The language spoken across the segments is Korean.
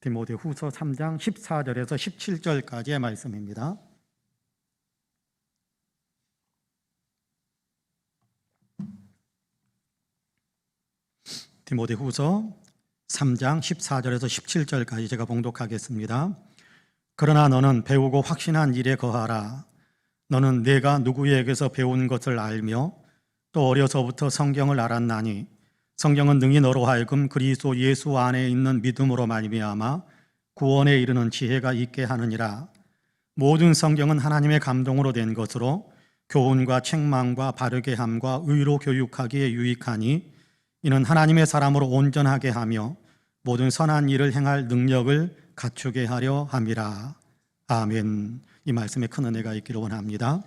디모데후서 3장 14절에서 17절까지의 말씀입니다. 디모데후서 3장 14절에서 17절까지 제가 봉독하겠습니다. 그러나 너는 배우고 확신한 일에 거하라. 너는 내가 누구에게서 배운 것을 알며 또 어려서부터 성경을 알았나니 성경은 능히 너로 하여금 그리스도 예수 안에 있는 믿음으로 말미암아 구원에 이르는 지혜가 있게 하느니라. 모든 성경은 하나님의 감동으로 된 것으로 교훈과 책망과 바르게 함과 의로 교육하기에 유익하니 이는 하나님의 사람으로 온전하게 하며 모든 선한 일을 행할 능력을 갖추게 하려 함이라. 아멘. 이 말씀에 큰 은혜가 있기를 원합니다.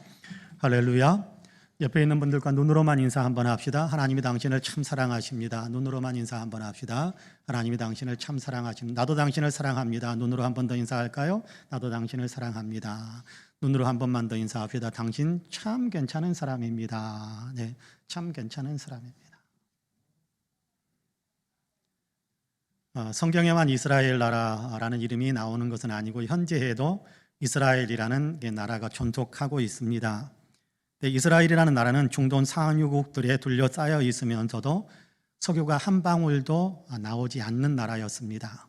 할렐루야. 옆에 있는 분들과 눈으로만 인사 한번 합시다. 하나님이 당신을 참 사랑하십니다. 눈으로만 인사 한번 합시다. 하나님이 당신을 참 사랑하십니다. 나도 당신을 사랑합니다. 눈으로 한 번 더 인사할까요? 나도 당신을 사랑합니다. 눈으로 한 번만 더 인사합시다. 당신 참 괜찮은 사람입니다. 네, 참 괜찮은 사람입니다. 성경에만 이스라엘 나라라는 이름이 나오는 것은 아니고 현재에도 이스라엘이라는 나라가 존속하고 있습니다. 이스라엘이라는 나라는 중동 상류국들에 둘러싸여 있으면서도 석유가 한 방울도 나오지 않는 나라였습니다.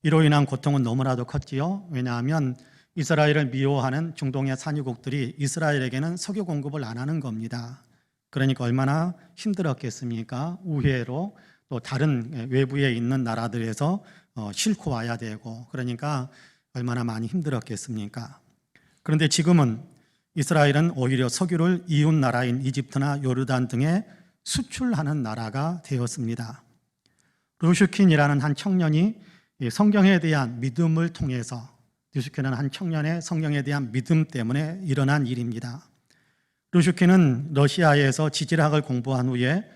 이로 인한 고통은 너무나도 컸지요. 왜냐하면 이스라엘을 미워하는 중동의 산유국들이 이스라엘에게는 석유 공급을 안 하는 겁니다. 그러니까 얼마나 힘들었겠습니까? 우회로 또 다른 외부에 있는 나라들에서 싣고 와야 되고, 그러니까 얼마나 많이 힘들었겠습니까? 그런데 지금은 이스라엘은 오히려 석유를 이웃 나라인 이집트나 요르단 등에 수출하는 나라가 되었습니다. 루슈킨이라는 한 청년이 성경에 대한 믿음을 통해서, 루슈킨은 한 청년의 성경에 대한 믿음 때문에 일어난 일입니다. 루슈킨은 러시아에서 지질학을 공부한 후에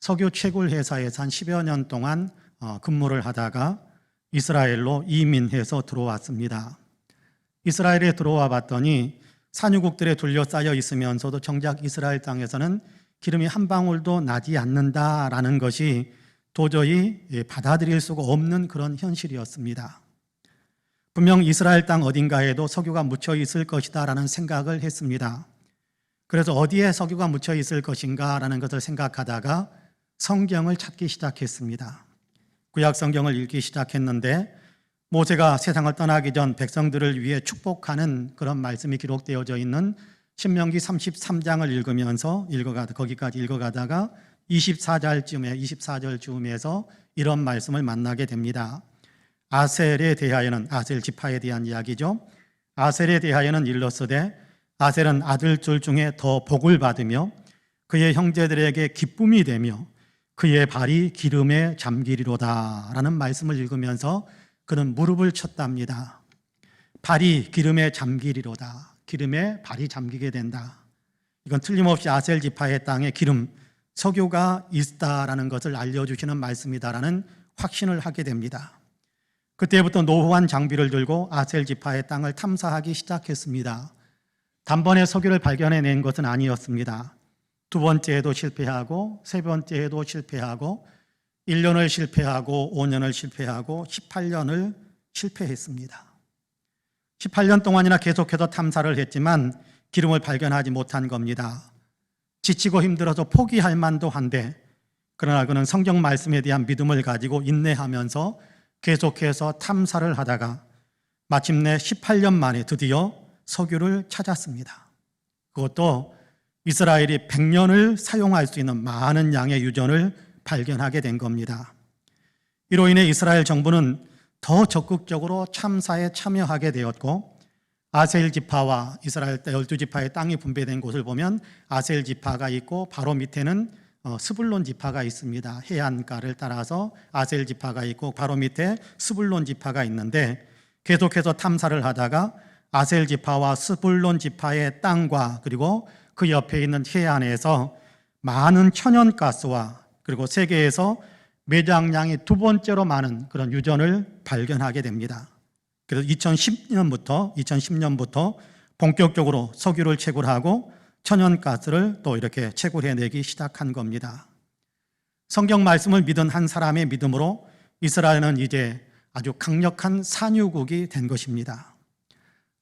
석유 채굴 회사에서 한 10여 년 동안 근무를 하다가 이스라엘로 이민해서 들어왔습니다. 이스라엘에 들어와 봤더니 산유국들에 둘러싸여 있으면서도 정작 이스라엘 땅에서는 기름이 한 방울도 나지 않는다라는 것이 도저히 받아들일 수가 없는 그런 현실이었습니다. 분명 이스라엘 땅 어딘가에도 석유가 묻혀 있을 것이다라는 생각을 했습니다. 그래서 어디에 석유가 묻혀 있을 것인가라는 것을 생각하다가 성경을 찾기 시작했습니다. 구약 성경을 읽기 시작했는데 모세가 세상을 떠나기 전 백성들을 위해 축복하는 그런 말씀이 기록되어져 있는 신명기 33장을 읽으면서 거기까지 읽어가다가 24절쯤에서 이런 말씀을 만나게 됩니다. 아셀에 대하여는, 아셀 지파에 대한 이야기죠. 아셀에 대하여는 일렀으되 아셀은 아들들 중에 더 복을 받으며 그의 형제들에게 기쁨이 되며 그의 발이 기름에 잠기리로다 라는 말씀을 읽으면서 그는 무릎을 쳤답니다. 발이 기름에 잠기리로다. 기름에 발이 잠기게 된다. 이건 틀림없이 아셀 지파의 땅에 기름, 석유가 있다라는 것을 알려주시는 말씀이다라는 확신을 하게 됩니다. 그때부터 노후한 장비를 들고 아셀 지파의 땅을 탐사하기 시작했습니다. 단번에 석유를 발견해낸 것은 아니었습니다. 두 번째에도 실패하고 세 번째에도 실패하고 1년을 실패하고 5년을 실패하고 18년을 실패했습니다. 18년 동안이나 계속해서 탐사를 했지만 기름을 발견하지 못한 겁니다. 지치고 힘들어서 포기할 만도 한데, 그러나 그는 성경 말씀에 대한 믿음을 가지고 인내하면서 계속해서 탐사를 하다가 마침내 18년 만에 드디어 석유를 찾았습니다. 그것도 이스라엘이 100년을 사용할 수 있는 많은 양의 유전을 발견하게 된 겁니다. 이로 인해 이스라엘 정부는 더 적극적으로 탐사에 참여하게 되었고, 아셀 지파와 이스라엘 12지파의 땅이 분배된 곳을 보면 아셀 지파가 있고 바로 밑에는 스불론 지파가 있습니다. 해안가를 따라서 아셀 지파가 있고 바로 밑에 스불론 지파가 있는데, 계속해서 탐사를 하다가 아셀 지파와 스불론 지파의 땅과 그리고 그 옆에 있는 해안에서 많은 천연가스와 그리고 세계에서 매장량이 두 번째로 많은 그런 유전을 발견하게 됩니다. 그래서 2010년부터 본격적으로 석유를 채굴하고 천연가스를 또 이렇게 채굴해내기 시작한 겁니다. 성경 말씀을 믿은 한 사람의 믿음으로 이스라엘은 이제 아주 강력한 산유국이 된 것입니다.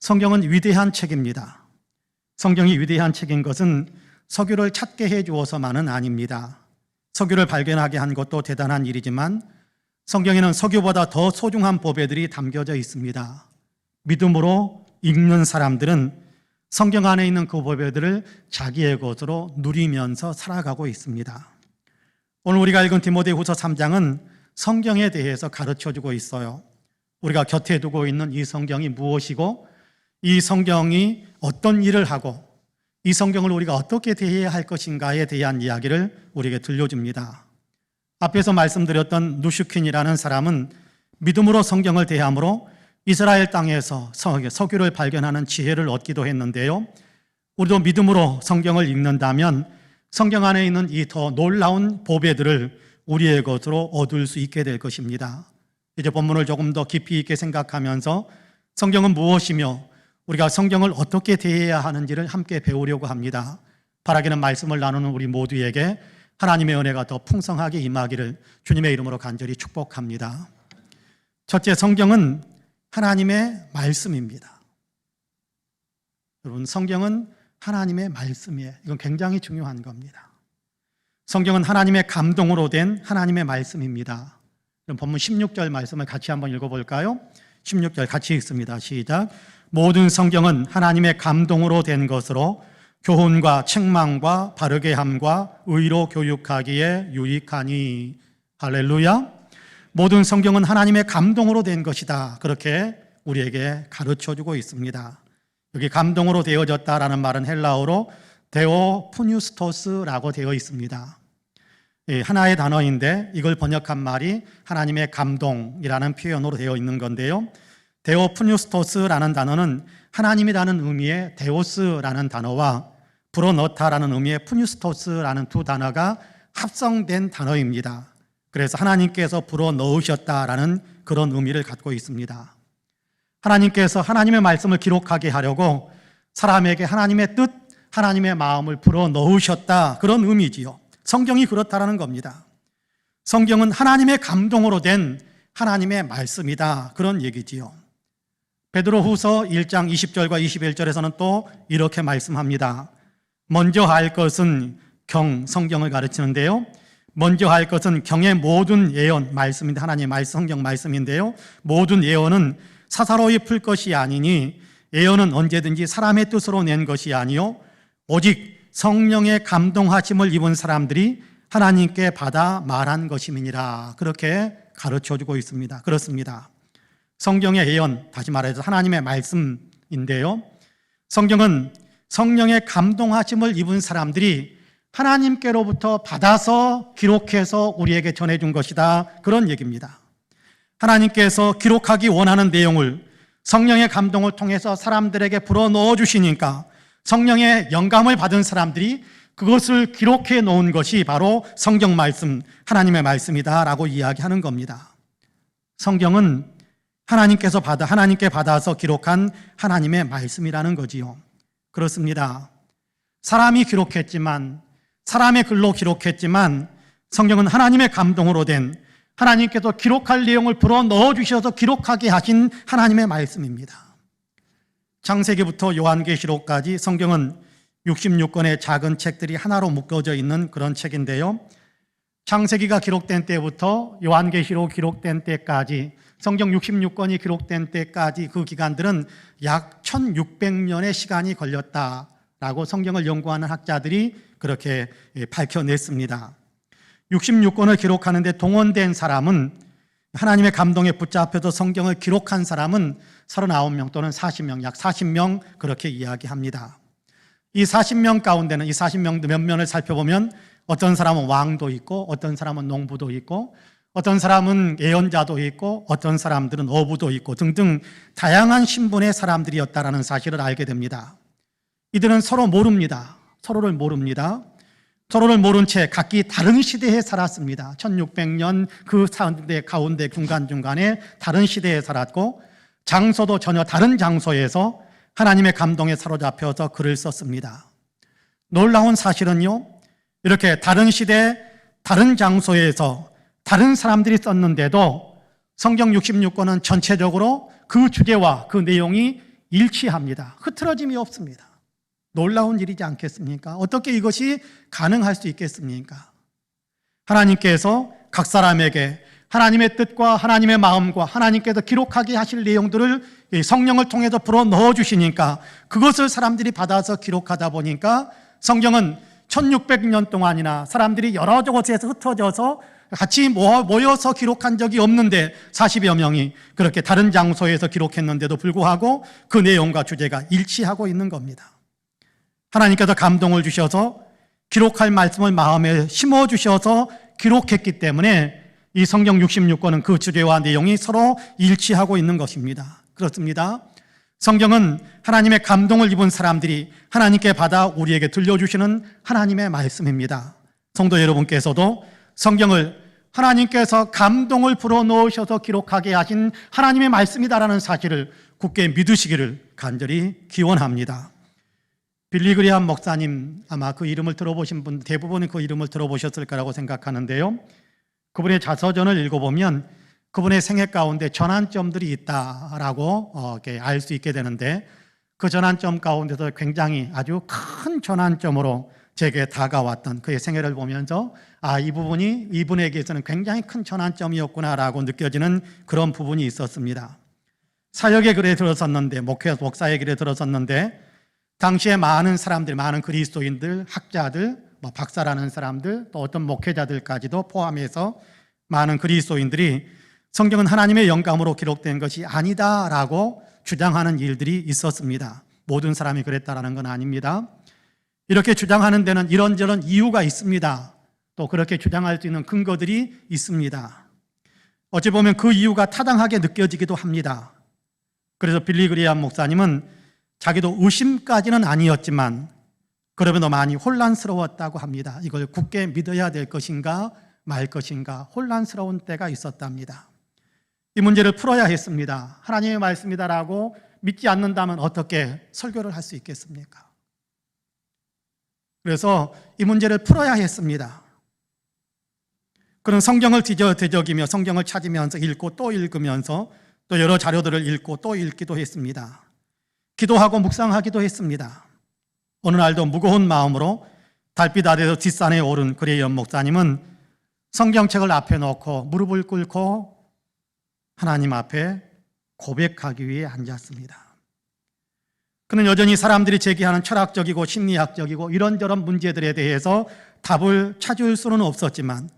성경은 위대한 책입니다. 성경이 위대한 책인 것은 석유를 찾게 해 주어서만은 아닙니다. 석유를 발견하게 한 것도 대단한 일이지만 성경에는 석유보다 더 소중한 보배들이 담겨져 있습니다. 믿음으로 읽는 사람들은 성경 안에 있는 그 보배들을 자기의 것으로 누리면서 살아가고 있습니다. 오늘 우리가 읽은 디모데후서 3장은 성경에 대해서 가르쳐주고 있어요. 우리가 곁에 두고 있는 이 성경이 무엇이고 이 성경이 어떤 일을 하고 이 성경을 우리가 어떻게 대해야 할 것인가에 대한 이야기를 우리에게 들려줍니다. 앞에서 말씀드렸던 누슈킨이라는 사람은 믿음으로 성경을 대함으로 이스라엘 땅에서 석유를 발견하는 지혜를 얻기도 했는데요. 우리도 믿음으로 성경을 읽는다면 성경 안에 있는 이 더 놀라운 보배들을 우리의 것으로 얻을 수 있게 될 것입니다. 이제 본문을 조금 더 깊이 있게 생각하면서 성경은 무엇이며 우리가 성경을 어떻게 대해야 하는지를 함께 배우려고 합니다. 바라기는 말씀을 나누는 우리 모두에게 하나님의 은혜가 더 풍성하게 임하기를 주님의 이름으로 간절히 축복합니다. 첫째, 성경은 하나님의 말씀입니다. 여러분, 성경은 하나님의 말씀이에요. 이건 굉장히 중요한 겁니다. 성경은 하나님의 감동으로 된 하나님의 말씀입니다. 그럼 본문 16절 말씀을 같이 한번 읽어볼까요? 16절 같이 읽습니다. 시작. 모든 성경은 하나님의 감동으로 된 것으로 교훈과 책망과 바르게 함과 의로 교육하기에 유익하니. 할렐루야. 모든 성경은 하나님의 감동으로 된 것이다. 그렇게 우리에게 가르쳐주고 있습니다. 여기 감동으로 되어졌다라는 말은 헬라어로 데오푸뉴스토스라고 되어 있습니다. 하나의 단어인데 이걸 번역한 말이 하나님의 감동이라는 표현으로 되어 있는 건데요. 데오푸뉴스토스라는 단어는 하나님이라는 의미의 데오스라는 단어와 불어넣다라는 의미의 푸뉴스토스라는 두 단어가 합성된 단어입니다. 그래서 하나님께서 불어넣으셨다라는 그런 의미를 갖고 있습니다. 하나님께서 하나님의 말씀을 기록하게 하려고 사람에게 하나님의 뜻, 하나님의 마음을 불어넣으셨다, 그런 의미지요. 성경이 그렇다라는 겁니다. 성경은 하나님의 감동으로 된 하나님의 말씀이다, 그런 얘기지요. 베드로후서 1장 20절과 21절에서는 또 이렇게 말씀합니다. 먼저 할 것은 성경을 가르치는데요. 먼저 할 것은 경의 모든 예언, 말씀인데 하나님의 말씀, 성경 말씀인데요. 모든 예언은 사사로이 풀 것이 아니니 예언은 언제든지 사람의 뜻으로 낸 것이 아니요 오직 성령의 감동하심을 입은 사람들이 하나님께 받아 말한 것임이니라. 그렇게 가르쳐주고 있습니다. 그렇습니다. 성경의 예언, 다시 말해서 하나님의 말씀인데요. 성경은 성령의 감동하심을 입은 사람들이 하나님께로부터 받아서 기록해서 우리에게 전해준 것이다, 그런 얘기입니다. 하나님께서 기록하기 원하는 내용을 성령의 감동을 통해서 사람들에게 불어넣어 주시니까 성령의 영감을 받은 사람들이 그것을 기록해 놓은 것이 바로 성경 말씀, 하나님의 말씀이다라고 이야기하는 겁니다. 성경은 하나님께 받아서 기록한 하나님의 말씀이라는 거지요. 그렇습니다. 사람이 기록했지만, 사람의 글로 기록했지만 성경은 하나님의 감동으로 된, 하나님께서 기록할 내용을 불어넣어 주셔서 기록하게 하신 하나님의 말씀입니다. 창세기부터 요한계시록까지 성경은 66권의 작은 책들이 하나로 묶어져 있는 그런 책인데요. 창세기가 기록된 때부터 요한계시록 기록된 때까지, 성경 66권이 기록된 때까지 그 기간들은 약 1600년의 시간이 걸렸다라고 성경을 연구하는 학자들이 그렇게 밝혀냈습니다. 66권을 기록하는데 동원된 사람은, 하나님의 감동에 붙잡혀서 성경을 기록한 사람은 39명 또는 40명, 약 40명 그렇게 이야기합니다. 이 40명 가운데는, 이 40명 몇 면을 살펴보면 어떤 사람은 왕도 있고 어떤 사람은 농부도 있고 어떤 사람은 예언자도 있고 어떤 사람들은 어부도 있고 등등 다양한 신분의 사람들이었다라는 사실을 알게 됩니다. 이들은 서로 모릅니다. 서로를 모릅니다. 서로를 모른 채 각기 다른 시대에 살았습니다. 1600년 그 가운데 중간중간에 다른 시대에 살았고 장소도 전혀 다른 장소에서 하나님의 감동에 사로잡혀서 글을 썼습니다. 놀라운 사실은요, 이렇게 다른 시대, 다른 장소에서 다른 사람들이 썼는데도 성경 66권은 전체적으로 그 주제와 그 내용이 일치합니다. 흐트러짐이 없습니다. 놀라운 일이지 않겠습니까? 어떻게 이것이 가능할 수 있겠습니까? 하나님께서 각 사람에게 하나님의 뜻과 하나님의 마음과 하나님께서 기록하게 하실 내용들을 성령을 통해서 불어 넣어 주시니까 그것을 사람들이 받아서 기록하다 보니까 성경은 1600년 동안이나 사람들이 여러 곳에서 흩어져서 같이 모여서 기록한 적이 없는데 40여 명이 그렇게 다른 장소에서 기록했는데도 불구하고 그 내용과 주제가 일치하고 있는 겁니다. 하나님께서 감동을 주셔서 기록할 말씀을 마음에 심어주셔서 기록했기 때문에 이 성경 66권은 그 주제와 내용이 서로 일치하고 있는 것입니다. 그렇습니다. 성경은 하나님의 감동을 입은 사람들이 하나님께 받아 우리에게 들려주시는 하나님의 말씀입니다. 성도 여러분께서도 성경을 하나님께서 감동을 불어넣으셔서 기록하게 하신 하나님의 말씀이다라는 사실을 굳게 믿으시기를 간절히 기원합니다. 빌리 그레이엄 목사님, 아마 그 이름을 들어보신 분 대부분이 그 이름을 들어보셨을 거라고 생각하는데요. 그분의 자서전을 읽어보면 그분의 생애 가운데 전환점들이 있다라고 알 수 있게 되는데 그 전환점 가운데서 굉장히 아주 큰 전환점으로 제게 다가왔던 그의 생애를 보면서 이 부분이 이분에게서는 굉장히 큰 전환점이었구나라고 느껴지는 그런 부분이 있었습니다. 사역의 길에 들어섰는데, 목사의 길에 들어섰는데 당시에 많은 사람들, 많은 그리스도인들, 학자들, 박사라는 사람들, 또 어떤 목회자들까지도 포함해서 많은 그리스도인들이 성경은 하나님의 영감으로 기록된 것이 아니다라고 주장하는 일들이 있었습니다. 모든 사람이 그랬다라는 건 아닙니다. 이렇게 주장하는 데는 이런저런 이유가 있습니다. 또 그렇게 주장할 수 있는 근거들이 있습니다. 어찌 보면 그 이유가 타당하게 느껴지기도 합니다. 그래서 빌리 그레이엄 목사님은 자기도 의심까지는 아니었지만 그러면도 많이 혼란스러웠다고 합니다. 이걸 굳게 믿어야 될 것인가 말 것인가 혼란스러운 때가 있었답니다. 이 문제를 풀어야 했습니다. 하나님의 말씀이다라고 믿지 않는다면 어떻게 설교를 할 수 있겠습니까? 그래서 이 문제를 풀어야 했습니다. 그런 성경을 뒤적이며 성경을 찾으면서 읽고 또 읽으면서 또 여러 자료들을 읽고 또 읽기도 했습니다. 기도하고 묵상하기도 했습니다. 어느 날도 무거운 마음으로 달빛 아래에서 뒷산에 오른 그레이엄 목사님은 성경책을 앞에 놓고 무릎을 꿇고 하나님 앞에 고백하기 위해 앉았습니다. 그는 여전히 사람들이 제기하는 철학적이고 심리학적이고 이런저런 문제들에 대해서 답을 찾을 수는 없었지만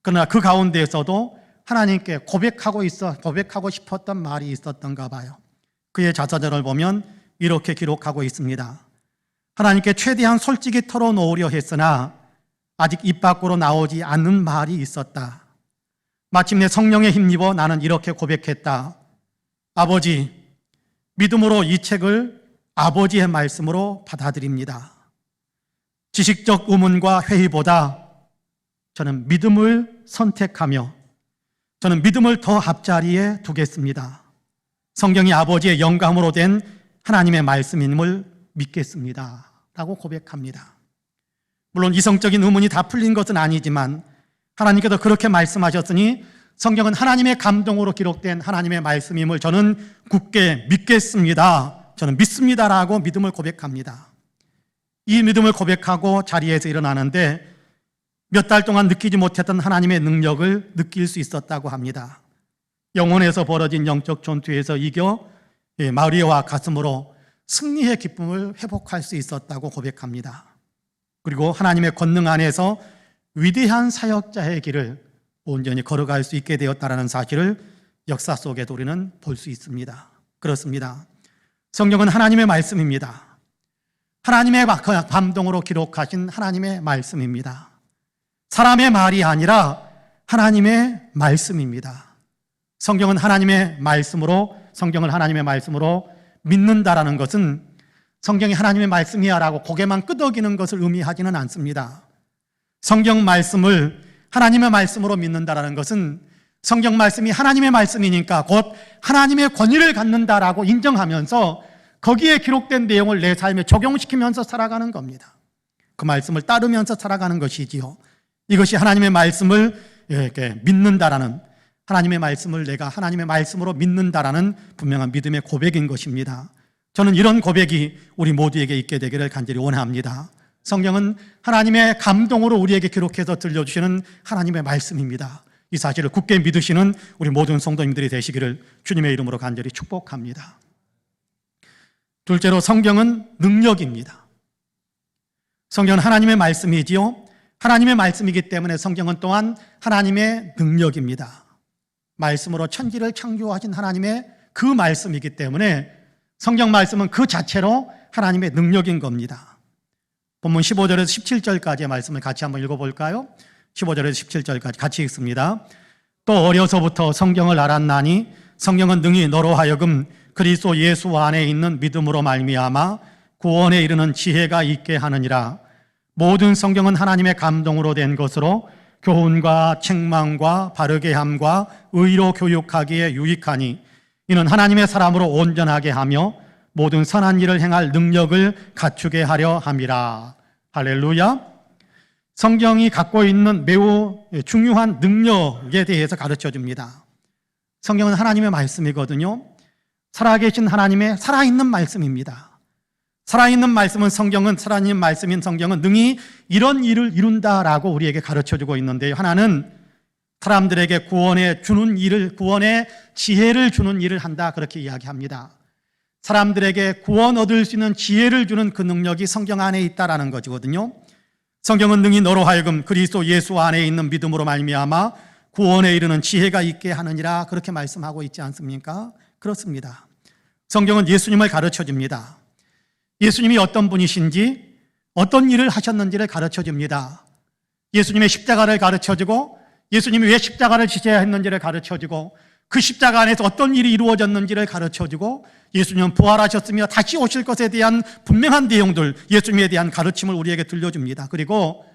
그러나 그 가운데에서도 하나님께 고백하고 싶었던 말이 있었던가 봐요. 그의 자서전을 보면 이렇게 기록하고 있습니다. 하나님께 최대한 솔직히 털어놓으려 했으나 아직 입 밖으로 나오지 않는 말이 있었다. 마침내 성령에 힘입어 나는 이렇게 고백했다. 아버지, 믿음으로 이 책을 아버지의 말씀으로 받아들입니다. 지식적 의문과 회의보다 저는 믿음을 선택하며 저는 믿음을 더 앞자리에 두겠습니다. 성경이 아버지의 영감으로 된 하나님의 말씀임을 믿겠습니다. 라고 고백합니다. 물론 이성적인 의문이 다 풀린 것은 아니지만 하나님께서 그렇게 말씀하셨으니 성경은 하나님의 감동으로 기록된 하나님의 말씀임을 저는 굳게 믿겠습니다. 저는 믿습니다라고 믿음을 고백합니다. 이 믿음을 고백하고 자리에서 일어나는데 몇 달 동안 느끼지 못했던 하나님의 능력을 느낄 수 있었다고 합니다. 영혼에서 벌어진 영적 전투에서 이겨 마리아와 가슴으로 승리의 기쁨을 회복할 수 있었다고 고백합니다. 그리고 하나님의 권능 안에서 위대한 사역자의 길을 온전히 걸어갈 수 있게 되었다는 사실을 역사 속에도 우리는 볼 수 있습니다. 그렇습니다. 성경은 하나님의 말씀입니다. 하나님의 감동으로 기록하신 하나님의 말씀입니다. 사람의 말이 아니라 하나님의 말씀입니다. 성경은 하나님의 말씀으로, 성경을 하나님의 말씀으로 믿는다라는 것은 성경이 하나님의 말씀이야라고 고개만 끄덕이는 것을 의미하지는 않습니다. 성경 말씀을 하나님의 말씀으로 믿는다라는 것은 성경 말씀이 하나님의 말씀이니까 곧 하나님의 권위를 갖는다라고 인정하면서 거기에 기록된 내용을 내 삶에 적용시키면서 살아가는 겁니다. 그 말씀을 따르면서 살아가는 것이지요. 이것이 하나님의 말씀을 이렇게 믿는다라는, 하나님의 말씀을 내가 하나님의 말씀으로 믿는다라는 분명한 믿음의 고백인 것입니다. 저는 이런 고백이 우리 모두에게 있게 되기를 간절히 원합니다. 성경은 하나님의 감동으로 우리에게 기록해서 들려주시는 하나님의 말씀입니다. 이 사실을 굳게 믿으시는 우리 모든 성도님들이 되시기를 주님의 이름으로 간절히 축복합니다. 둘째로 성경은 능력입니다. 성경은 하나님의 말씀이지요. 하나님의 말씀이기 때문에 성경은 또한 하나님의 능력입니다. 말씀으로 천지를 창조하신 하나님의 그 말씀이기 때문에 성경 말씀은 그 자체로 하나님의 능력인 겁니다. 본문 15절에서 17절까지의 말씀을 같이 한번 읽어볼까요? 15절에서 17절까지 같이 읽습니다. 또 어려서부터 성경을 알았나니 성경은 능히 너로 하여금 그리스도 예수 안에 있는 믿음으로 말미암아 구원에 이르는 지혜가 있게 하느니라. 모든 성경은 하나님의 감동으로 된 것으로 교훈과 책망과 바르게 함과 의로 교육하기에 유익하니 이는 하나님의 사람으로 온전하게 하며 모든 선한 일을 행할 능력을 갖추게 하려 함이라. 할렐루야. 성경이 갖고 있는 매우 중요한 능력에 대해서 가르쳐 줍니다. 성경은 하나님의 말씀이거든요. 살아계신 하나님의 살아있는 말씀입니다. 살아있는 말씀은 살아있는 말씀인 성경은 능히 이런 일을 이룬다라고 우리에게 가르쳐주고 있는데요. 하나는 사람들에게 구원의 지혜를 주는 일을 한다, 그렇게 이야기합니다. 사람들에게 구원 얻을 수 있는 지혜를 주는 그 능력이 성경 안에 있다라는 것이거든요. 성경은 능히 너로 하여금 그리스도 예수 안에 있는 믿음으로 말미암아 구원에 이르는 지혜가 있게 하느니라, 그렇게 말씀하고 있지 않습니까? 그렇습니다. 성경은 예수님을 가르쳐 줍니다. 예수님이 어떤 분이신지, 어떤 일을 하셨는지를 가르쳐 줍니다. 예수님의 십자가를 가르쳐 주고, 예수님이 왜 십자가를 지셔야 했는지를 가르쳐 주고, 그 십자가 안에서 어떤 일이 이루어졌는지를 가르쳐 주고, 예수님은 부활하셨으며 다시 오실 것에 대한 분명한 내용들, 예수님에 대한 가르침을 우리에게 들려줍니다. 그리고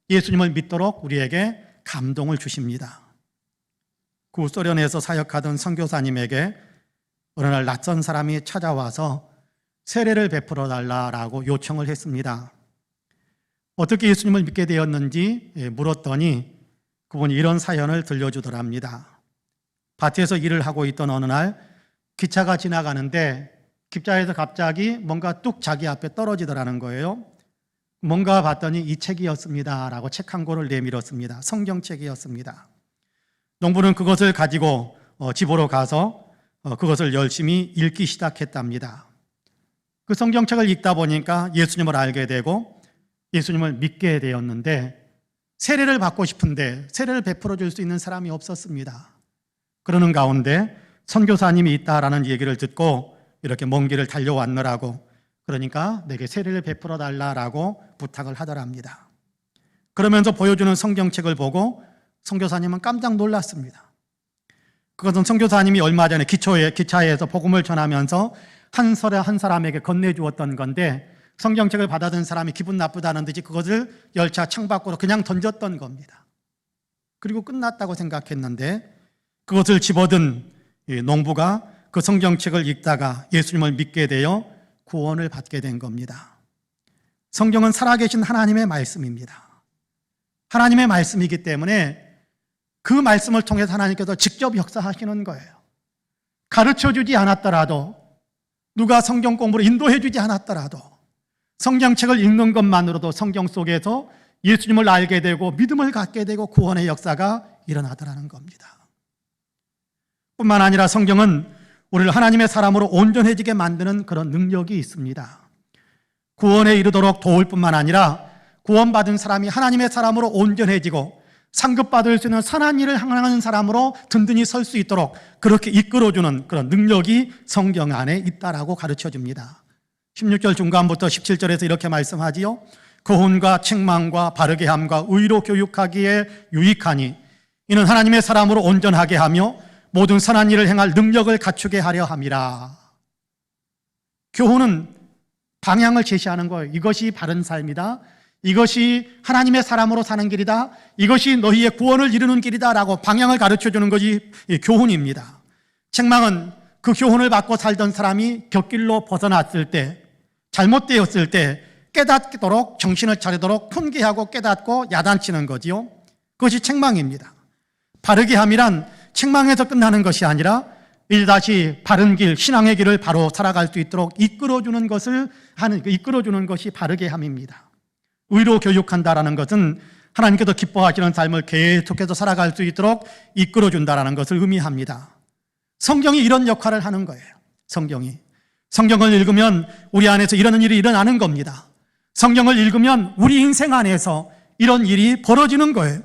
예수님을 믿도록 우리에게 감동을 주십니다. 구소련에서 사역하던 선교사님에게 어느 날 낯선 사람이 찾아와서 세례를 베풀어 달라고 요청을 했습니다. 어떻게 예수님을 믿게 되었는지 물었더니 그분이 이런 사연을 들려주더랍니다. 밭에서 일을 하고 있던 어느 날 기차가 지나가는데 기차에서 갑자기 뭔가 뚝 자기 앞에 떨어지더라는 거예요. 뭔가 봤더니 이 책이었습니다 라고 책 한 권을 내밀었습니다. 성경책이었습니다. 농부는 그것을 가지고 집으로 가서 그것을 열심히 읽기 시작했답니다. 그 성경책을 읽다 보니까 예수님을 알게 되고 예수님을 믿게 되었는데, 세례를 받고 싶은데 세례를 베풀어 줄 수 있는 사람이 없었습니다. 그러는 가운데 선교사님이 있다라는 얘기를 듣고 이렇게 먼 길을 달려왔느라고, 그러니까 내게 세례를 베풀어 달라라고 부탁을 하더랍니다. 그러면서 보여주는 성경책을 보고 선교사님은 깜짝 놀랐습니다. 그것은 선교사님이 얼마 전에 기차에서 복음을 전하면서 한 사람에게 건네주었던 건데, 성경책을 받아든 사람이 기분 나쁘다는 듯이 그것을 열차 창밖으로 그냥 던졌던 겁니다. 그리고 끝났다고 생각했는데 그것을 집어든 농부가 그 성경책을 읽다가 예수님을 믿게 되어 구원을 받게 된 겁니다. 성경은 살아계신 하나님의 말씀입니다. 하나님의 말씀이기 때문에 그 말씀을 통해서 하나님께서 직접 역사하시는 거예요. 가르쳐주지 않았더라도, 누가 성경 공부를 인도해주지 않았더라도 성경책을 읽는 것만으로도 성경 속에서 예수님을 알게 되고 믿음을 갖게 되고 구원의 역사가 일어나더라는 겁니다. 뿐만 아니라 성경은 우리를 하나님의 사람으로 온전해지게 만드는 그런 능력이 있습니다. 구원에 이르도록 도울 뿐만 아니라 구원받은 사람이 하나님의 사람으로 온전해지고 상급받을 수 있는 선한 일을 행하는 사람으로 든든히 설 수 있도록 그렇게 이끌어주는 그런 능력이 성경 안에 있다라고 가르쳐줍니다. 16절 중간부터 17절에서 이렇게 말씀하지요. 교훈과 책망과 바르게 함과 의로 교육하기에 유익하니 이는 하나님의 사람으로 온전하게 하며 모든 선한 일을 행할 능력을 갖추게 하려 함이라. 교훈은 방향을 제시하는 거예요. 이것이 바른 삶이다, 이것이 하나님의 사람으로 사는 길이다, 이것이 너희의 구원을 이루는 길이다 라고 방향을 가르쳐주는 것이 교훈입니다. 책망은 그 교훈을 받고 살던 사람이 곁길로 벗어났을 때, 잘못되었을 때 깨닫도록, 정신을 차리도록 훈계하고 깨닫고 야단치는 거지요. 그것이 책망입니다. 바르게 함이란 책망해서 끝나는 것이 아니라 다시 바른 길, 신앙의 길을 바로 살아갈 수 있도록 이끌어주는 것이 바르게 함입니다. 의로 교육한다라는 것은 하나님께서 기뻐하시는 삶을 계속해서 살아갈 수 있도록 이끌어준다라는 것을 의미합니다. 성경이 이런 역할을 하는 거예요. 성경을 읽으면 우리 안에서 이런 일이 일어나는 겁니다. 성경을 읽으면 우리 인생 안에서 이런 일이 벌어지는 거예요.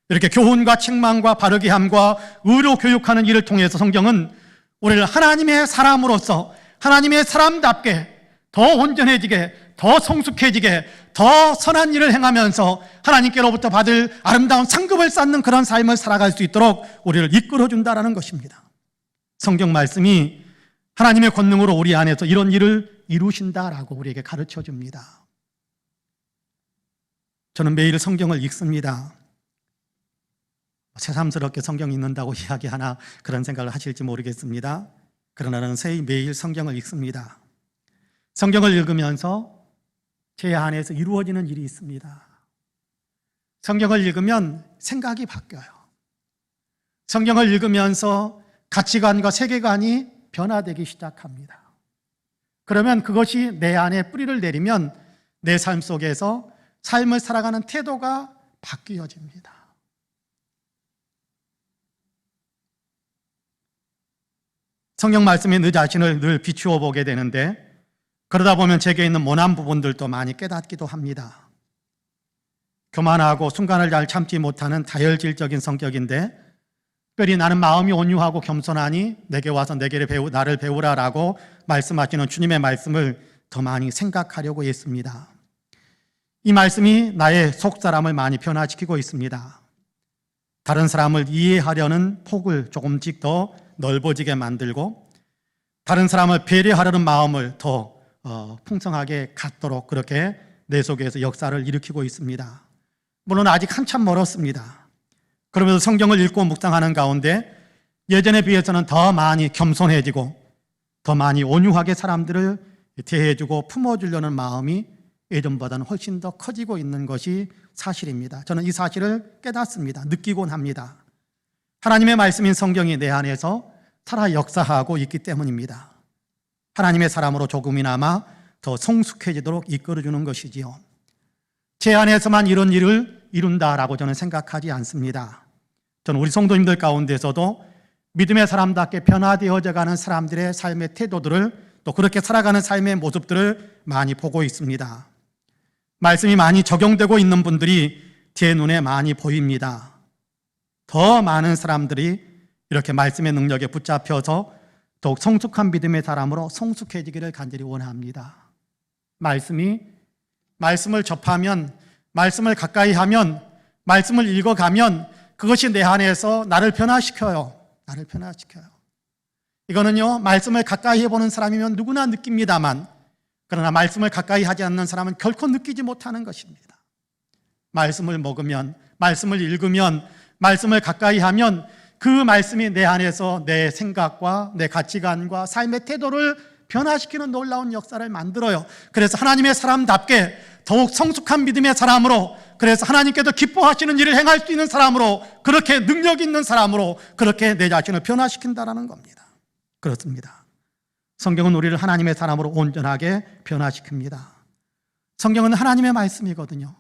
이렇게 교훈과 책망과 바르게 함과 의로 교육하는 일을 통해서 성경은 우리를 하나님의 사람으로서 하나님의 사람답게 더 온전해지게, 더 성숙해지게, 더 선한 일을 행하면서 하나님께로부터 받을 아름다운 상급을 쌓는 그런 삶을 살아갈 수 있도록 우리를 이끌어준다라는 것입니다. 성경 말씀이 하나님의 권능으로 우리 안에서 이런 일을 이루신다라고 우리에게 가르쳐 줍니다. 저는 매일 성경을 읽습니다. 새삼스럽게 성경 읽는다고 이야기하나 그런 생각을 하실지 모르겠습니다. 그러나 저는 매일 성경을 읽습니다. 성경을 읽으면서 제 안에서 이루어지는 일이 있습니다. 성경을 읽으면 생각이 바뀌어요. 성경을 읽으면서 가치관과 세계관이 변화되기 시작합니다. 그러면 그것이 내 안에 뿌리를 내리면 내 삶 속에서 삶을 살아가는 태도가 바뀌어집니다. 성경 말씀에 내 자신을 늘 비추어 보게 되는데 그러다 보면 제게 있는 모난 부분들도 많이 깨닫기도 합니다. 교만하고 순간을 잘 참지 못하는 다혈질적인 성격인데 특별히 나는 마음이 온유하고 겸손하니 내게 와서 나를 배우라라고 말씀하시는 주님의 말씀을 더 많이 생각하려고 했습니다. 이 말씀이 나의 속사람을 많이 변화시키고 있습니다. 다른 사람을 이해하려는 폭을 조금씩 더 넓어지게 만들고 다른 사람을 배려하려는 마음을 더 풍성하게 갖도록 그렇게 내 속에서 역사를 일으키고 있습니다. 물론 아직 한참 멀었습니다. 그러면서 성경을 읽고 묵상하는 가운데 예전에 비해서는 더 많이 겸손해지고 더 많이 온유하게 사람들을 대해주고 품어주려는 마음이 예전보다는 훨씬 더 커지고 있는 것이 사실입니다. 저는 이 사실을 깨닫습니다. 느끼곤 합니다. 하나님의 말씀인 성경이 내 안에서 살아 역사하고 있기 때문입니다. 하나님의 사람으로 조금이나마 더 성숙해지도록 이끌어주는 것이지요. 제 안에서만 이런 일을 이룬다라고 저는 생각하지 않습니다. 저는 우리 성도님들 가운데서도 믿음의 사람답게 변화되어져 가는 사람들의 삶의 태도들을 또 그렇게 살아가는 삶의 모습들을 많이 보고 있습니다. 말씀이 많이 적용되고 있는 분들이 제 눈에 많이 보입니다. 더 많은 사람들이 이렇게 말씀의 능력에 붙잡혀서 더욱 성숙한 믿음의 사람으로 성숙해지기를 간절히 원합니다. 말씀을 접하면, 말씀을 가까이 하면, 말씀을 읽어가면 그것이 내 안에서 나를 변화시켜요. 이거는요, 말씀을 가까이 해보는 사람이면 누구나 느낍니다만 그러나 말씀을 가까이 하지 않는 사람은 결코 느끼지 못하는 것입니다. 말씀을 먹으면, 말씀을 읽으면, 말씀을 가까이 하면 그 말씀이 내 안에서 내 생각과 내 가치관과 삶의 태도를 변화시키는 놀라운 역사를 만들어요. 그래서 하나님의 사람답게 더욱 성숙한 믿음의 사람으로, 그래서 하나님께서 기뻐하시는 일을 행할 수 있는 사람으로, 그렇게 능력 있는 사람으로 그렇게 내 자신을 변화시킨다는 겁니다. 그렇습니다. 성경은 우리를 하나님의 사람으로 온전하게 변화시킵니다. 성경은 하나님의 말씀이거든요.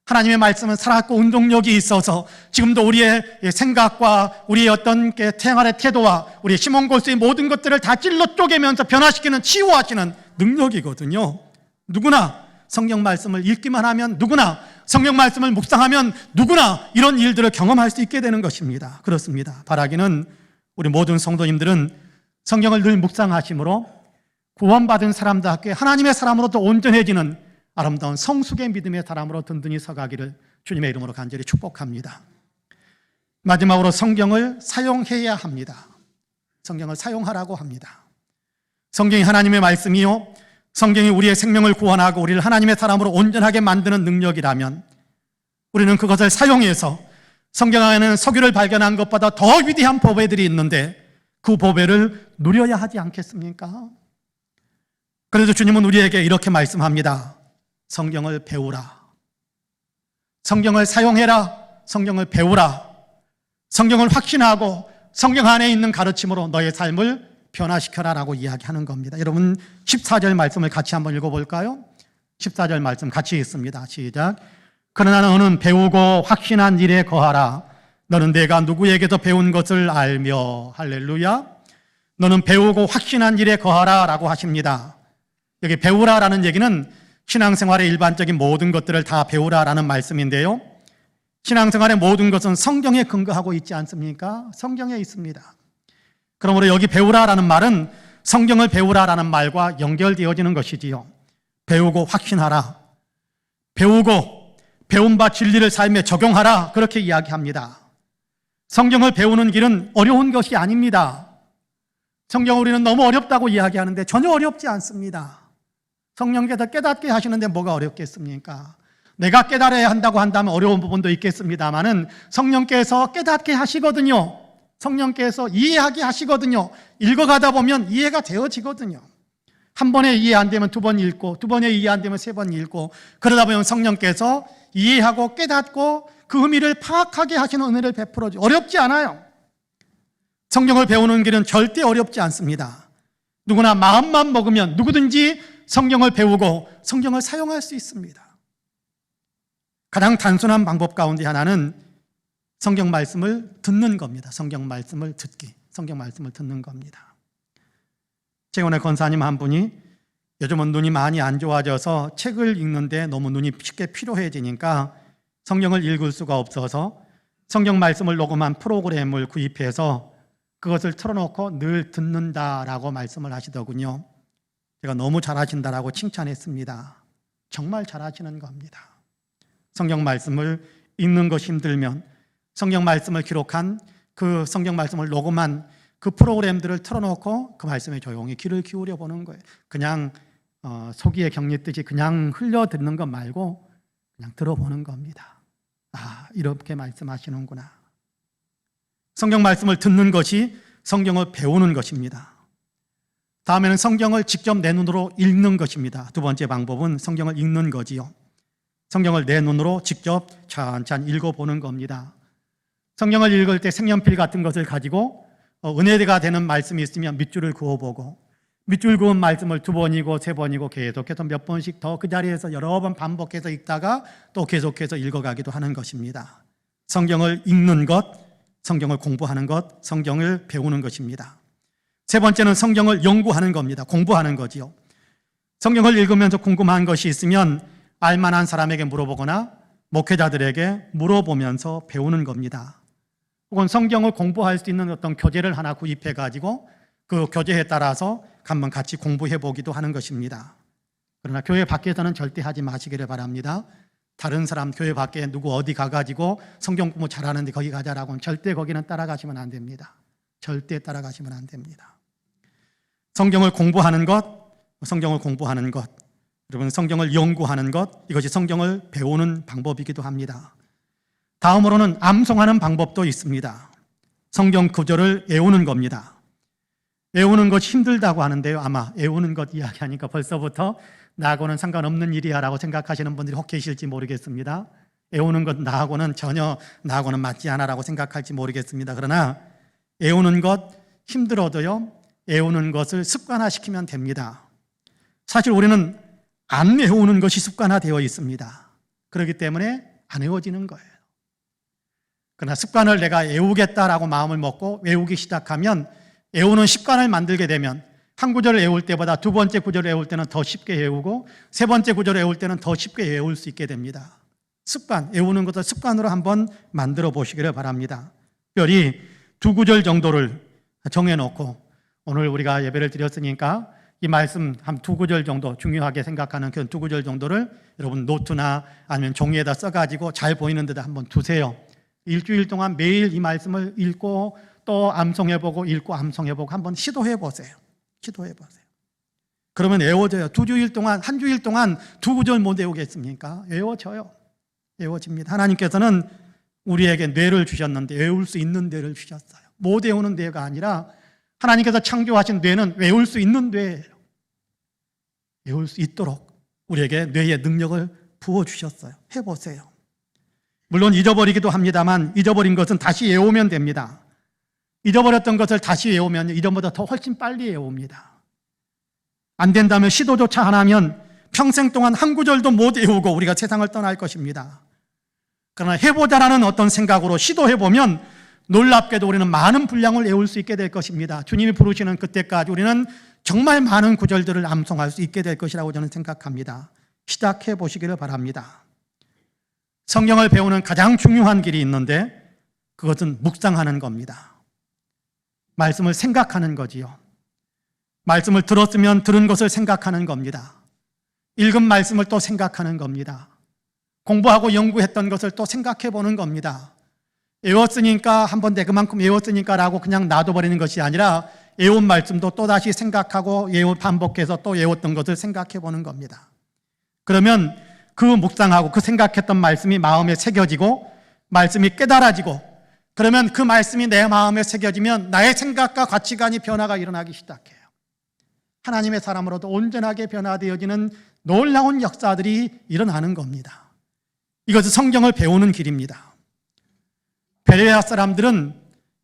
하나님의 말씀은 살아있고 운동력이 있어서 지금도 우리의 생각과 우리의 어떤 생활의 태도와 우리의 시몬골수의 모든 것들을 다 찔러 쪼개면서 변화시키는, 치유하시는 능력이거든요. 누구나 성경 말씀을 읽기만 하면, 누구나 성경 말씀을 묵상하면 누구나 이런 일들을 경험할 수 있게 되는 것입니다. 그렇습니다. 바라기는 우리 모든 성도님들은 성경을 늘 묵상하심으로 구원받은 사람답게 하나님의 사람으로 더 온전해지는 아름다운 성숙의 믿음의 사람으로 든든히 서가기를 주님의 이름으로 간절히 축복합니다. 마지막으로 성경을 사용해야 합니다. 성경을 사용하라고 합니다. 성경이 하나님의 말씀이요, 성경이 우리의 생명을 구원하고 우리를 하나님의 사람으로 온전하게 만드는 능력이라면 우리는 그것을 사용해서 성경 안에는 석유를 발견한 것보다 더 위대한 보배들이 있는데 그 보배를 누려야 하지 않겠습니까? 그래서 주님은 우리에게 이렇게 말씀합니다. 성경을 배우라. 성경을 사용해라. 성경을 배우라. 성경을 확신하고 성경 안에 있는 가르침으로 너의 삶을 변화시켜라라고 이야기하는 겁니다. 여러분 14절 말씀을 같이 한번 읽어볼까요? 14절 말씀 같이 읽습니다. 시작. 그러나 너는 배우고 확신한 일에 거하라. 너는 내가 누구에게서 배운 것을 알며. 할렐루야. 너는 배우고 확신한 일에 거하라 라고 하십니다. 여기 배우라라는 얘기는 신앙생활의 일반적인 모든 것들을 다 배우라라는 말씀인데요, 신앙생활의 모든 것은 성경에 근거하고 있지 않습니까? 성경에 있습니다. 그러므로 여기 배우라라는 말은 성경을 배우라라는 말과 연결되어지는 것이지요. 배우고 확신하라, 배우고 배운 바 진리를 삶에 적용하라, 그렇게 이야기합니다. 성경을 배우는 길은 어려운 것이 아닙니다. 성경 우리는 너무 어렵다고 이야기하는데 전혀 어렵지 않습니다. 성령께서 깨닫게 하시는데 뭐가 어렵겠습니까? 내가 깨달아야 한다고 한다면 어려운 부분도 있겠습니다만은 성령께서 깨닫게 하시거든요. 성령께서 이해하게 하시거든요. 읽어가다 보면 이해가 되어지거든요. 한 번에 이해 안 되면 두 번 읽고, 두 번에 이해 안 되면 세 번 읽고, 그러다 보면 성령께서 이해하고 깨닫고 그 의미를 파악하게 하시는 은혜를 베풀어줘요. 어렵지 않아요. 성경을 배우는 길은 절대 어렵지 않습니다. 누구나 마음만 먹으면 누구든지 성경을 배우고 성경을 사용할 수 있습니다. 가장 단순한 방법 가운데 하나는 성경 말씀을 듣는 겁니다. 성경 말씀을 듣기, 성경 말씀을 듣는 겁니다. 최근에 권사님 한 분이 요즘은 눈이 많이 안 좋아져서 책을 읽는데 너무 눈이 쉽게 피로해지니까 성경을 읽을 수가 없어서 성경 말씀을 녹음한 프로그램을 구입해서 그것을 틀어놓고 늘 듣는다라고 말씀을 하시더군요. 제가 너무 잘하신다라고 칭찬했습니다. 정말 잘하시는 겁니다. 성경 말씀을 읽는 것이 힘들면 성경 말씀을 기록한 그 성경 말씀을 녹음한 그 프로그램들을 틀어놓고 그 말씀에 조용히 귀를 기울여 보는 거예요. 그냥 소기에 격리듯이 그냥 흘려 듣는 것 말고 그냥 들어보는 겁니다. 아, 이렇게 말씀하시는구나. 성경 말씀을 듣는 것이 성경을 배우는 것입니다. 다음에는 성경을 직접 내 눈으로 읽는 것입니다. 두 번째 방법은 성경을 읽는 거지요. 성경을 내 눈으로 직접 찬찬히 읽어보는 겁니다. 성경을 읽을 때 색연필 같은 것을 가지고 은혜가 되는 말씀이 있으면 밑줄을 그어보고, 밑줄 그은 말씀을 두 번이고 세 번이고 계속해서 몇 번씩 더 그 자리에서 여러 번 반복해서 읽다가 또 계속해서 읽어가기도 하는 것입니다. 성경을 읽는 것, 성경을 공부하는 것, 성경을 배우는 것입니다. 세 번째는 성경을 연구하는 겁니다. 공부하는 거지요. 성경을 읽으면서 궁금한 것이 있으면 알만한 사람에게 물어보거나 목회자들에게 물어보면서 배우는 겁니다. 혹은 성경을 공부할 수 있는 어떤 교재를 하나 구입해 가지고 그 교재에 따라서 한번 같이 공부해 보기도 하는 것입니다. 그러나 교회 밖에서는 절대 하지 마시기를 바랍니다. 다른 사람 교회 밖에 누구 어디 가가지고 성경 공부 잘하는데 거기 가자라고는 절대 거기는 따라가시면 안 됩니다. 절대 따라가시면 안 됩니다. 성경을 공부하는 것, 성경을 공부하는 것, 여러분 성경을 연구하는 것, 이것이 성경을 배우는 방법이기도 합니다. 다음으로는 암송하는 방법도 있습니다. 성경 구절을 외우는 겁니다. 외우는 것이 힘들다고 하는데요, 아마 외우는 것 이야기하니까 벌써부터 나하고는 상관없는 일이야라고 생각하시는 분들이 혹 계실지 모르겠습니다. 외우는 것 나하고는 전혀 나하고는 맞지 않아라고 생각할지 모르겠습니다. 그러나 외우는 것 힘들어도요, 외우는 것을 습관화시키면 됩니다. 사실 우리는 안 외우는 것이 습관화되어 있습니다. 그렇기 때문에 안 외워지는 거예요. 그러나 습관을 내가 외우겠다라고 마음을 먹고 외우기 시작하면, 외우는 습관을 만들게 되면 한 구절을 외울 때보다 두 번째 구절을 외울 때는 더 쉽게 외우고 세 번째 구절을 외울 때는 더 쉽게 외울 수 있게 됩니다. 습관, 외우는 것을 습관으로 한번 만들어 보시기를 바랍니다. 특별히 두 구절 정도를 정해놓고, 오늘 우리가 예배를 드렸으니까 이 말씀 한 두 구절 정도, 중요하게 생각하는 그 두 구절 정도를 여러분 노트나 아니면 종이에다 써가지고 잘 보이는 데다 한번 두세요. 일주일 동안 매일 이 말씀을 읽고 또 암송해보고 읽고 암송해보고 한번 시도해보세요. 시도해보세요. 그러면 외워져요. 두 주일 동안, 한 주일 동안 두 구절 못 외우겠습니까? 외워져요. 외워집니다. 하나님께서는 우리에게 뇌를 주셨는데 외울 수 있는 뇌를 주셨어요. 못 외우는 뇌가 아니라 하나님께서 창조하신 뇌는 외울 수 있는 뇌예요. 외울 수 있도록 우리에게 뇌의 능력을 부어주셨어요. 해보세요. 물론 잊어버리기도 합니다만 잊어버린 것은 다시 외우면 됩니다. 잊어버렸던 것을 다시 외우면 이전보다 더 훨씬 빨리 외웁니다. 안 된다면 시도조차 안 하면 평생 동안 한 구절도 못 외우고 우리가 세상을 떠날 것입니다. 그러나 해보자라는 어떤 생각으로 시도해보면 놀랍게도 우리는 많은 분량을 외울 수 있게 될 것입니다. 주님이 부르시는 그때까지 우리는 정말 많은 구절들을 암송할 수 있게 될 것이라고 저는 생각합니다. 시작해 보시기를 바랍니다. 성경을 배우는 가장 중요한 길이 있는데 그것은 묵상하는 겁니다. 말씀을 생각하는 거지요. 말씀을 들었으면 들은 것을 생각하는 겁니다. 읽은 말씀을 또 생각하는 겁니다. 공부하고 연구했던 것을 또 생각해 보는 겁니다. 외웠으니까 한번 내 그만큼 외웠으니까 라고 그냥 놔둬버리는 것이 아니라 외운 말씀도 또다시 생각하고 반복해서 또 외웠던 것을 생각해 보는 겁니다. 그러면 그 묵상하고 그 생각했던 말씀이 마음에 새겨지고 말씀이 깨달아지고 그러면 그 말씀이 내 마음에 새겨지면 나의 생각과 가치관이 변화가 일어나기 시작해요. 하나님의 사람으로도 온전하게 변화되어지는 놀라운 역사들이 일어나는 겁니다. 이것은 성경을 배우는 길입니다. 베레아 사람들은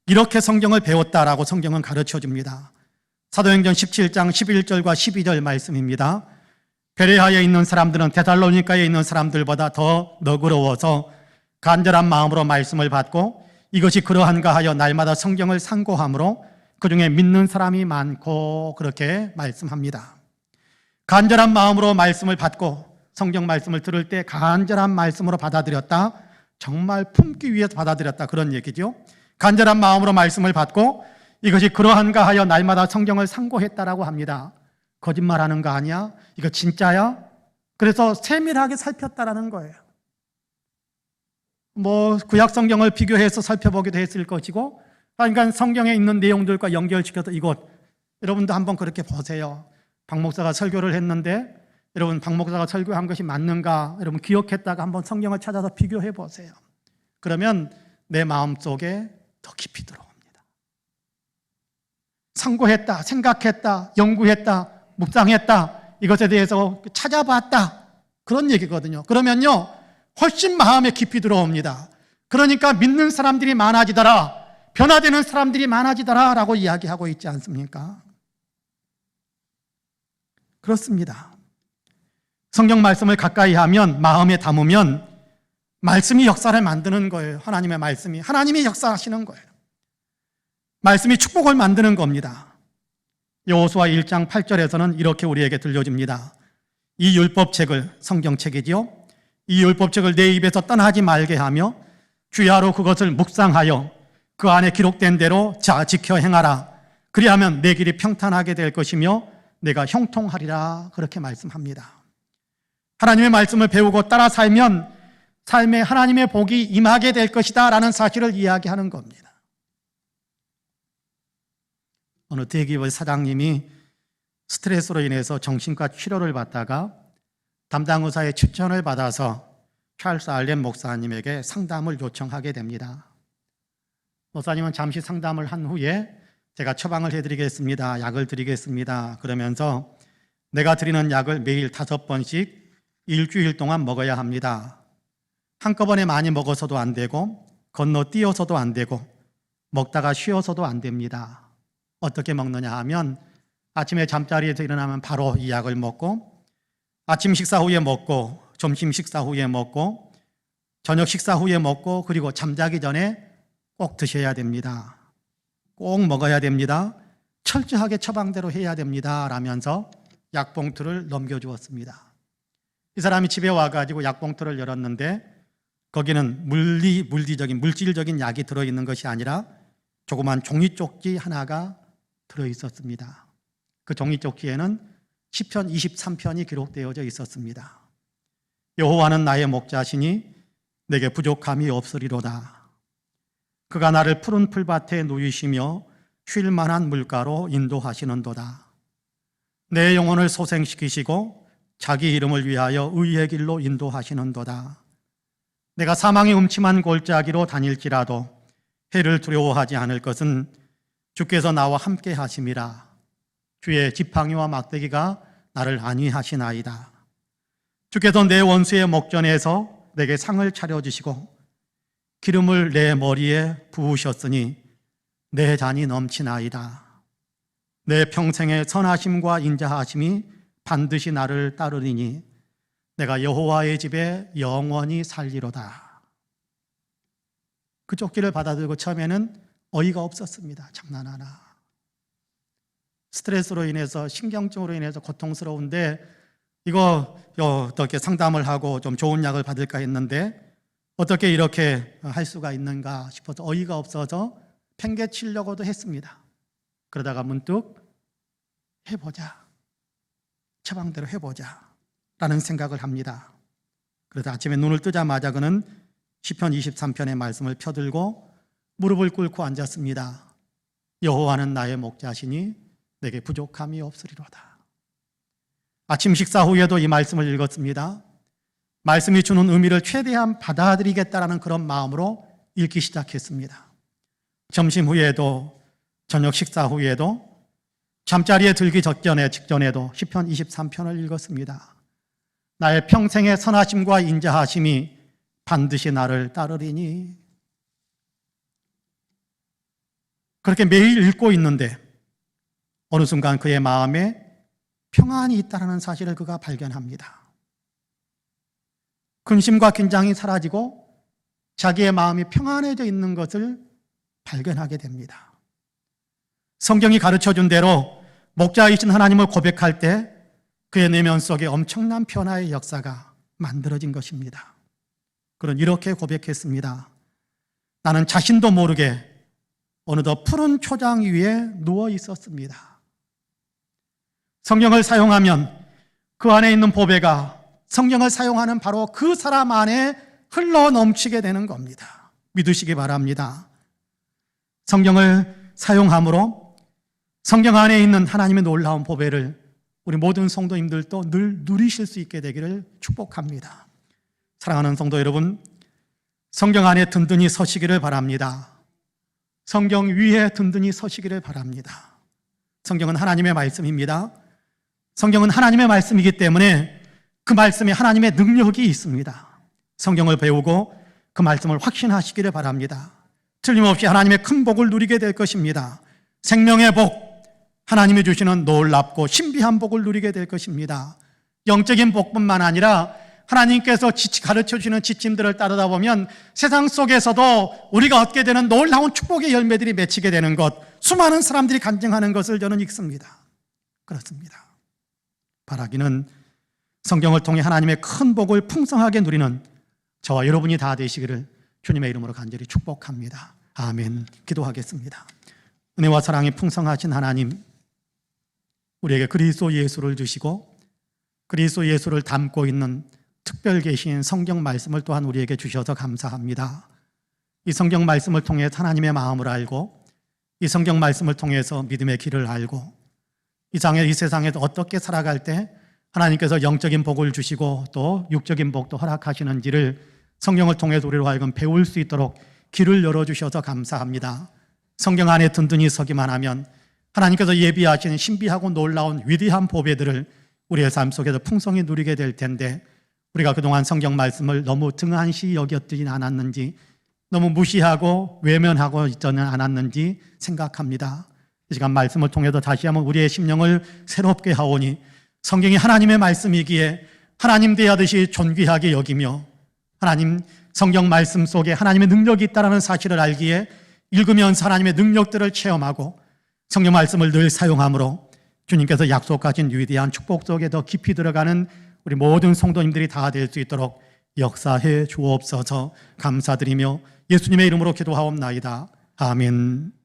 이렇게 성경을 배웠다라고 성경은 가르쳐 줍니다. 사도행전 17장 11절과 12절 말씀입니다. 베레아에 있는 사람들은 데살로니가에 있는 사람들보다 더 너그러워서 간절한 마음으로 말씀을 받고 이것이 그러한가 하여 날마다 성경을 상고함으로 그중에 믿는 사람이 많고 그렇게 말씀합니다. 간절한 마음으로 말씀을 받고 성경 말씀을 들을 때 간절한 말씀으로 받아들였다. 정말 품기 위해서 받아들였다. 그런 얘기죠. 간절한 마음으로 말씀을 받고 이것이 그러한가 하여 날마다 성경을 상고했다라고 합니다. 거짓말하는 거 아니야? 이거 진짜야? 그래서 세밀하게 살폈다라는 거예요. 구약 성경을 비교해서 살펴보기도 했을 것이고, 그러니까 성경에 있는 내용들과 연결시켜서 여러분도 한번 그렇게 보세요. 박 목사가 설교를 했는데 여러분 박 목사가 설교한 것이 맞는가 여러분 기억했다가 한번 성경을 찾아서 비교해 보세요. 그러면 내 마음속에 더 깊이 들어옵니다. 상고했다, 생각했다, 연구했다, 묵상했다, 이것에 대해서 찾아봤다, 그런 얘기거든요. 그러면요 훨씬 마음에 깊이 들어옵니다. 그러니까 믿는 사람들이 많아지더라, 변화되는 사람들이 많아지더라 라고 이야기하고 있지 않습니까? 그렇습니다. 성경 말씀을 가까이 하면, 마음에 담으면 말씀이 역사를 만드는 거예요. 하나님의 말씀이, 하나님이 역사하시는 거예요. 말씀이 축복을 만드는 겁니다. 여호수아 1장 8절에서는 이렇게 우리에게 들려줍니다. 이 율법책을, 성경책이지요, 이 율법책을 내 입에서 떠나지 말게 하며 주야로 그것을 묵상하여 그 안에 기록된 대로 지켜 행하라. 그리하면 내 길이 평탄하게 될 것이며 내가 형통하리라. 그렇게 말씀합니다. 하나님의 말씀을 배우고 따라 살면 삶에 하나님의 복이 임하게 될 것이다 라는 사실을 이야기하는 겁니다. 어느 대기업 사장님이 스트레스로 인해서 정신과 치료를 받다가 담당 의사의 추천을 받아서 찰스 알렌 목사님에게 상담을 요청하게 됩니다. 목사님은 잠시 상담을 한 후에 제가 처방을 해드리겠습니다, 약을 드리겠습니다 그러면서 내가 드리는 약을 매일 5번씩 일주일 동안 먹어야 합니다. 한꺼번에 많이 먹어서도 안 되고 건너뛰어서도 안 되고 먹다가 쉬어서도 안 됩니다. 어떻게 먹느냐 하면 아침에 잠자리에서 일어나면 바로 이 약을 먹고, 아침 식사 후에 먹고, 점심 식사 후에 먹고, 저녁 식사 후에 먹고, 그리고 잠자기 전에 꼭 드셔야 됩니다. 꼭 먹어야 됩니다. 철저하게 처방대로 해야 됩니다 라면서 약봉투를 넘겨주었습니다. 이 사람이 집에 와가지고 약봉투를 열었는데 거기는 물질적인 약이 들어있는 것이 아니라 조그만 종이쪽지 하나가 들어있었습니다. 그 종이쪽지에는 시편 23편이 기록되어져 있었습니다. 여호와는 나의 목자시니 내게 부족함이 없으리로다. 그가 나를 푸른 풀밭에 누이시며 쉴 만한 물가로 인도하시는도다. 내 영혼을 소생시키시고 자기 이름을 위하여 의의 길로 인도하시는도다. 내가 사망의 음침한 골짜기로 다닐지라도 해를 두려워하지 않을 것은 주께서 나와 함께 하심이라. 주의 지팡이와 막대기가 나를 안위하시나이다. 주께서 내 원수의 목전에서 내게 상을 차려주시고 기름을 내 머리에 부으셨으니 내 잔이 넘치나이다. 내 평생의 선하심과 인자하심이 반드시 나를 따르리니 내가 여호와의 집에 영원히 살리로다. 그 쪽지를 받아들고 처음에는 어이가 없었습니다. 장난하나. 스트레스로 인해서, 신경증으로 인해서 고통스러운데 이거 어떻게 상담을 하고 좀 좋은 약을 받을까 했는데 어떻게 이렇게 할 수가 있는가 싶어서 어이가 없어서 팽개치려고도 했습니다. 그러다가 문득 해보자, 처방대로 해보자 라는 생각을 합니다. 그래서 아침에 눈을 뜨자마자 그는 시편 23편의 말씀을 펴들고 무릎을 꿇고 앉았습니다. 여호와는 나의 목자시니 내게 부족함이 없으리로다. 아침 식사 후에도 이 말씀을 읽었습니다. 말씀이 주는 의미를 최대한 받아들이겠다라는 그런 마음으로 읽기 시작했습니다. 점심 후에도, 저녁 식사 후에도, 잠자리에 들기 직전에도 시편 23편을 읽었습니다. 나의 평생의 선하심과 인자하심이 반드시 나를 따르리니. 그렇게 매일 읽고 있는데 어느 순간 그의 마음에 평안이 있다는 사실을 그가 발견합니다. 근심과 긴장이 사라지고 자기의 마음이 평안해져 있는 것을 발견하게 됩니다. 성경이 가르쳐준 대로 목자이신 하나님을 고백할 때 그의 내면 속에 엄청난 변화의 역사가 만들어진 것입니다. 그는 이렇게 고백했습니다. 나는 자신도 모르게 어느덧 푸른 초장 위에 누워 있었습니다. 성경을 사용하면 그 안에 있는 보배가 성경을 사용하는 바로 그 사람 안에 흘러 넘치게 되는 겁니다. 믿으시기 바랍니다. 성경을 사용함으로 성경 안에 있는 하나님의 놀라운 보배를 우리 모든 성도님들도 늘 누리실 수 있게 되기를 축복합니다. 사랑하는 성도 여러분, 성경 안에 든든히 서시기를 바랍니다. 성경 위에 든든히 서시기를 바랍니다. 성경은 하나님의 말씀입니다. 성경은 하나님의 말씀이기 때문에 그 말씀에 하나님의 능력이 있습니다. 성경을 배우고 그 말씀을 확신하시기를 바랍니다. 틀림없이 하나님의 큰 복을 누리게 될 것입니다. 생명의 복, 하나님이 주시는 놀랍고 신비한 복을 누리게 될 것입니다. 영적인 복뿐만 아니라 하나님께서 가르쳐 주시는 지침들을 따르다 보면 세상 속에서도 우리가 얻게 되는 놀라운 축복의 열매들이 맺히게 되는 것, 수많은 사람들이 간증하는 것을 저는 읽습니다. 그렇습니다. 바라기는 성경을 통해 하나님의 큰 복을 풍성하게 누리는 저와 여러분이 다 되시기를 주님의 이름으로 간절히 축복합니다. 아멘. 기도하겠습니다. 은혜와 사랑이 풍성하신 하나님, 우리에게 그리스도 예수를 주시고 그리스도 예수를 담고 있는 특별 계신 성경 말씀을 또한 우리에게 주셔서 감사합니다. 이 성경 말씀을 통해 하나님의 마음을 알고 이 성경 말씀을 통해서 믿음의 길을 알고 이 세상에서 어떻게 살아갈 때 하나님께서 영적인 복을 주시고 또 육적인 복도 허락하시는지를 성경을 통해서 우리로 하여금 배울 수 있도록 길을 열어주셔서 감사합니다. 성경 안에 든든히 서기만 하면 하나님께서 예비하시는 신비하고 놀라운 위대한 보배들을 우리의 삶 속에서 풍성히 누리게 될 텐데 우리가 그동안 성경 말씀을 너무 등한시 여겼지 않았는지, 너무 무시하고 외면하고 있지는 않았는지 생각합니다. 이 시간 말씀을 통해서 다시 한번 우리의 심령을 새롭게 하오니 성경이 하나님의 말씀이기에 하나님 대하듯이 존귀하게 여기며 하나님 성경 말씀 속에 하나님의 능력이 있다는 사실을 알기에 읽으면서 하나님의 능력들을 체험하고 성경 말씀을 늘 사용함으로 주님께서 약속하신 위대한 축복 속에 더 깊이 들어가는 우리 모든 성도님들이 다 될 수 있도록 역사해 주옵소서. 감사드리며 예수님의 이름으로 기도하옵나이다. 아멘.